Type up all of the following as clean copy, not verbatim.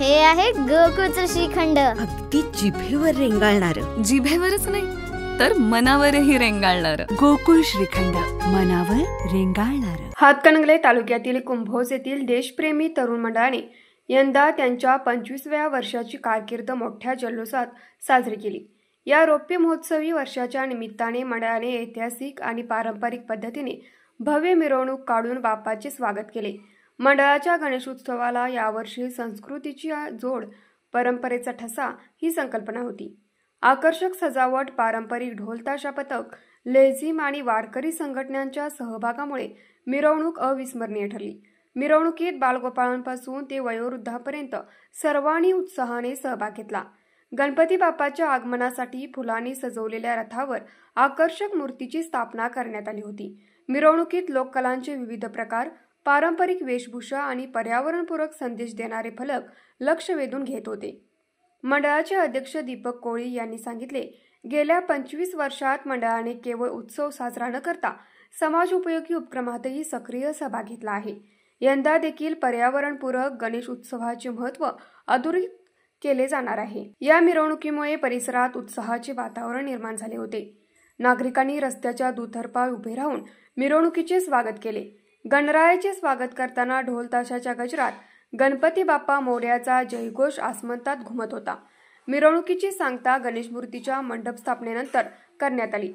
हे आहे गोकुळचं श्रीखंड, अगदी जिभेवर रेंगाळणार. जिभेवरच नाही तर मनावरही रेंगाळणार. गोकुळ श्रीखंड, मनावर रेंगाळणार. हातकणंगले तालुक्यातील कुंभोज येथील देशप्रेमी तरुण मंडळाने यंदा त्यांच्या 25व्या वर्षाची कारकीर्द मोठ्या जल्लोषात साजरी केली. या रौप्य महोत्सवी वर्षाच्या निमित्ताने मंडळाने ऐतिहासिक आणि पारंपरिक पद्धतीने भव्य मिरवणूक काढून बाप्पाचे स्वागत केले. मंडळाच्या गणेशोत्सवाला यावर्षी संस्कृतीची जोड, परंपरेचा ठसा ही संकल्पना होती. आकर्षक सजावट, पारंपरिक ढोल-ताशा पथक, लेझिम आणि वारकरी संघटनांच्या सहभागामुळे मिरवणूक अविस्मरणीय ठरली. मिरवणुकीत बालगोपाळांपासून ते वयोवृद्धांपर्यंत सर्वांनी उत्साहाने सहभाग घेतला. गणपती बाप्पाच्या आगमनासाठी फुलांनी सजवलेल्या रथावर आकर्षक मूर्तीची स्थापना करण्यात आली होती. मिरवणुकीत लोककलांचे विविध प्रकार, पारंपरिक वेशभूषा आणि पर्यावरणपूरक संदेश देणारे फलक लक्ष वेधून घेत होते. मंडळाचे अध्यक्ष दीपक कोळी यांनी सांगितले, गेल्या 25 वर्षात मंडळाने केवळ उत्सव साजरा न करता समाजोपयोगी उपक्रमातही सक्रिय सहभाग घेतला आहे. यंदा देखील पर्यावरणपूरक गणेश उत्सवाचे महत्त्व अधोरेखित केले जाणार आहे. या मिरवणुकीमुळे परिसरात उत्साहाचे वातावरण निर्माण झाले होते. नागरिकांनी रस्त्याच्या दुतर्फा उभे राहून मिरवणुकीचे स्वागत केले. गणरायाचे स्वागत करताना ढोल ताशाच्या गजरात गणपती बाप्पा मोरयाचा जयघोष आसमंतात घुमत होता. मिरवणुकीची सांगता गणेश मूर्तीच्या मंडप स्थापनेनंतर करण्यात आली.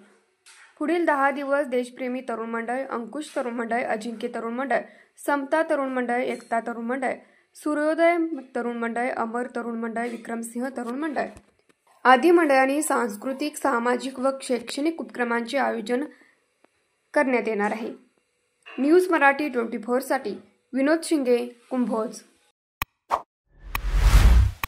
पुढील 10 दिवस देशप्रेमी तरुण मंडळ, अंकुश तरुण मंडळ, अजिंक्य तरुण मंडळ, समता तरुण मंडळ, एकता तरुण मंडळ, सूर्योदय तरुण मंडळ, अमर तरुण मंडळ, विक्रमसिंह तरुण मंडळ आदी मंडळांनी सांस्कृतिक, सामाजिक व शैक्षणिक उपक्रमांचे आयोजन करण्यात येणार आहे. न्यूज मराठी 24 साठी विनोद शिंगे, कुंभोज.